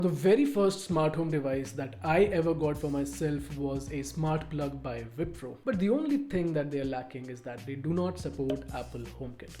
The very first smart home device that I ever got for myself was a smart plug by Wipro. But the only thing that they are lacking is that they do not support Apple HomeKit.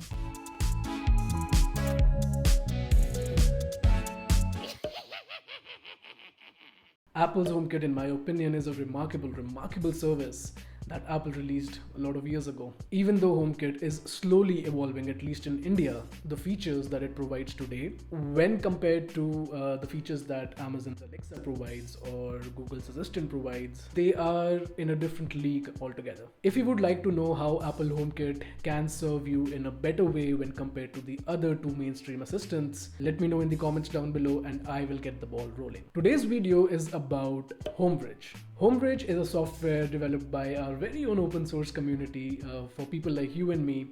Apple's HomeKit, in my opinion, is a remarkable service that Apple released a lot of years ago. Even though HomeKit is slowly evolving, at least in India, the features that it provides today, when compared to the features that Amazon's Alexa provides or Google's Assistant provides, they are in a different league altogether. If you would like to know how Apple HomeKit can serve you in a better way when compared to the other two mainstream assistants, let me know in the comments down below and I will get the ball rolling. Today's video is about HomeBridge. HomeBridge is a software developed by our very own open source community for people like you and me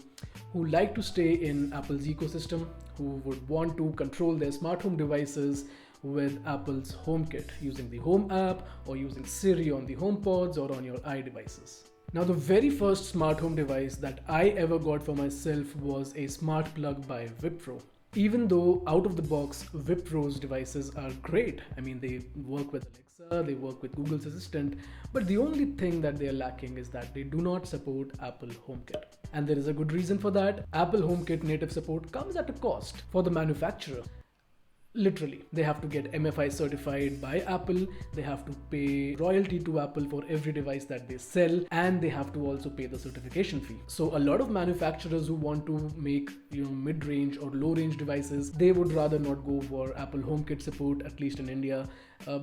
who like to stay in Apple's ecosystem, who would want to control their smart home devices with Apple's HomeKit using the Home app or using Siri on the HomePods or on your iDevices. Now, the very first smart home device that I ever got for myself was a smart plug by Wipro. Even though out of the box, Wipro's devices are great. I mean, they work with Alexa, they work with Google's Assistant, but the only thing that they are lacking is that they do not support Apple HomeKit. And there is a good reason for that. Apple HomeKit native support comes at a cost for the manufacturer. Literally, they have to get MFI certified by Apple, they have to pay royalty to Apple for every device that they sell, and they have to also pay the certification fee. So a lot of manufacturers who want to make mid-range or low-range devices, they would rather not go for Apple HomeKit support, at least in India,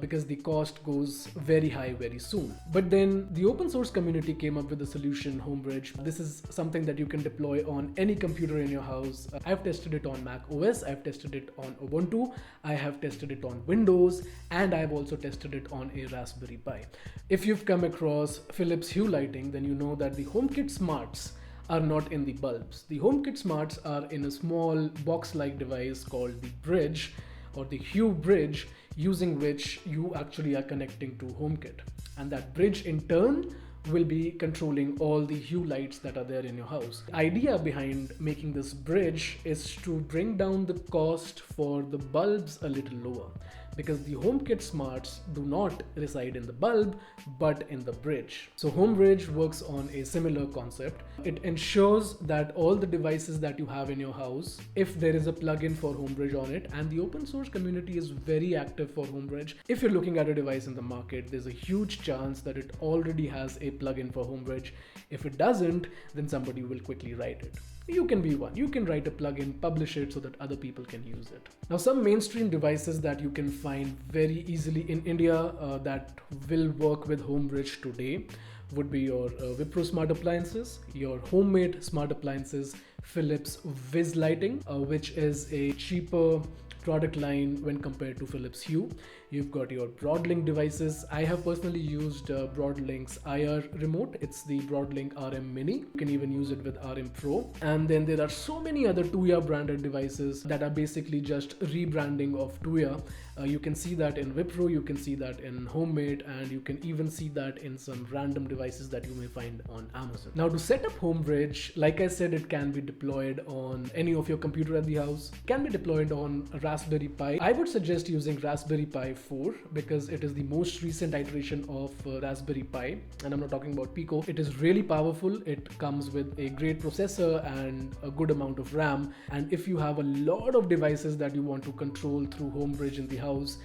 because the cost goes very high very soon. But then the open source community came up with a solution, HomeBridge. This is something that you can deploy on any computer in your house. I've tested it on Mac OS, I've tested it on Ubuntu, I have tested it on Windows, and I've also tested it on a Raspberry Pi. If you've come across Philips Hue lighting, then you know that the HomeKit Smarts are not in the bulbs. The HomeKit Smarts are in a small box-like device called the Bridge or the Hue Bridge, using which you actually are connecting to HomeKit. And that bridge in turn will be controlling all the Hue lights that are there in your house. The idea behind making this bridge is to bring down the cost for the bulbs a little lower, because the HomeKit Smarts do not reside in the bulb but in the bridge. So HomeBridge works on a similar concept. It ensures that all the devices that you have in your house, if there is a plugin for HomeBridge on it, and the open source community is very active for HomeBridge. If you're looking at a device in the market, there's a huge chance that it already has a plugin for HomeBridge. If it doesn't, then somebody will quickly write it. You can be one. You can write a plugin, publish it so that other people can use it. Now, some mainstream devices that you can find very easily in India that will work with HomeBridge today would be your Wipro smart appliances, your HomeMate smart appliances, Philips Viz lighting, which is a cheaper product line when compared to Philips Hue. You've got your Broadlink devices. I have personally used Broadlink's IR remote. It's the Broadlink RM Mini. You can even use it with RM Pro. And then there are so many other Tuya branded devices that are basically just rebranding of Tuya. You can see that in Wipro, you can see that in HomeMate, and you can even see that in some random devices that you may find on Amazon. Now, to set up HomeBridge, like I said, it can be deployed on any of your computer at the house, can be deployed on a Raspberry Pi. I would suggest using Raspberry Pi 4 because it is the most recent iteration of Raspberry Pi, and I'm not talking about Pico. It is really powerful. It comes with a great processor and a good amount of RAM, and if you have a lot of devices that you want to control through HomeBridge in the house,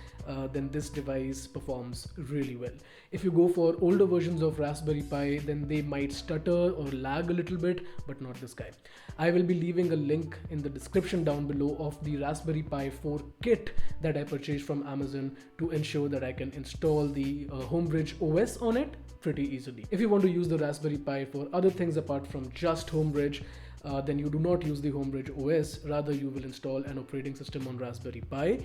then this device performs really well. If you go for older versions of Raspberry Pi, then they might stutter or lag a little bit, but not this guy. I will be leaving a link in the description down below of the Raspberry Pi 4 kit that I purchased from Amazon to ensure that I can install the HomeBridge OS on it pretty easily. If you want to use the Raspberry Pi for other things apart from just HomeBridge, then you do not use the HomeBridge OS. Rather, you will install an operating system on Raspberry Pi.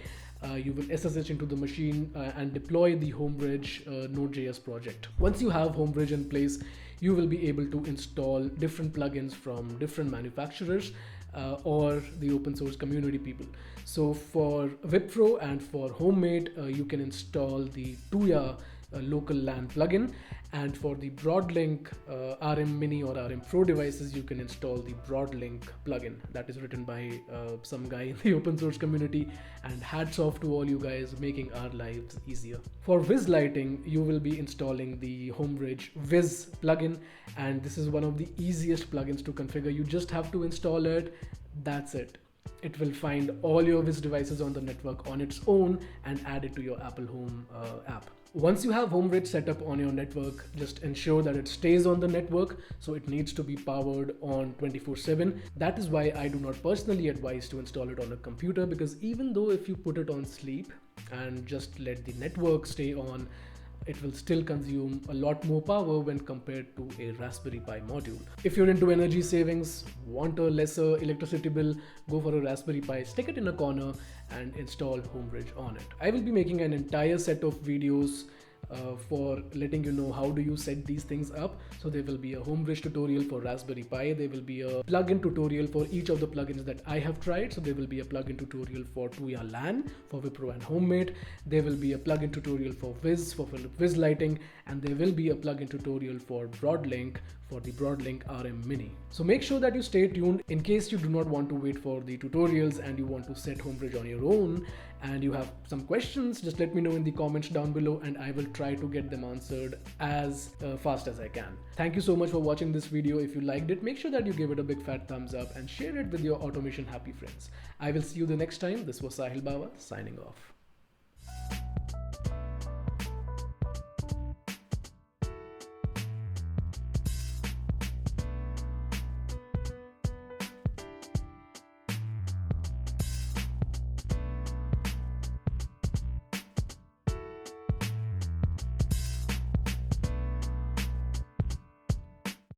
You will SSH into the machine and deploy the HomeBridge NodeJS project. Once you have HomeBridge in place, you will be able to install different plugins from different manufacturers or the open source community people. So for Wipro and for HomeMate, you can install the Tuya local LAN plugin, And for the Broadlink RM Mini or RM Pro devices, you can install the Broadlink plugin that is written by some guy in the open source community. And hats off to all you guys making our lives easier. For Viz lighting, you will be installing the HomeBridge Viz plugin, and this is one of the easiest plugins to configure. You just have to install it. That's it. It will find all your Viz devices on the network on its own and add it to your Apple Home app. Once you have HomeBridge set up on your network, just ensure that it stays on the network, so it needs to be powered on 24/7. That is why I do not personally advise to install it on a computer, because even though if you put it on sleep and just let the network stay on, it will still consume a lot more power when compared to a Raspberry Pi module. If you're into energy savings, want a lesser electricity bill, go for a Raspberry Pi, stick it in a corner and install HomeBridge on it. I will be making an entire set of videos for letting you know how do you set these things up. So there will be a HomeBridge tutorial for Raspberry Pi, there will be a plugin tutorial for each of the plugins that I have tried. So there will be a plugin tutorial for Tuya LAN, for Wipro and HomeMate, there will be a plugin tutorial for Viz, for Viz lighting, and there will be a plugin tutorial for Broadlink, for the Broadlink RM Mini. So make sure that you stay tuned in case you do not want to wait for the tutorials and you want to set HomeBridge on your own and you have some questions. Just let me know in the comments down below and I will try to get them answered as fast as I can. Thank you so much for watching this video. If you liked it, make sure that you give it a big fat thumbs up and share it with your automation happy friends. I will see you the next time. This was Sahil Bawa signing off.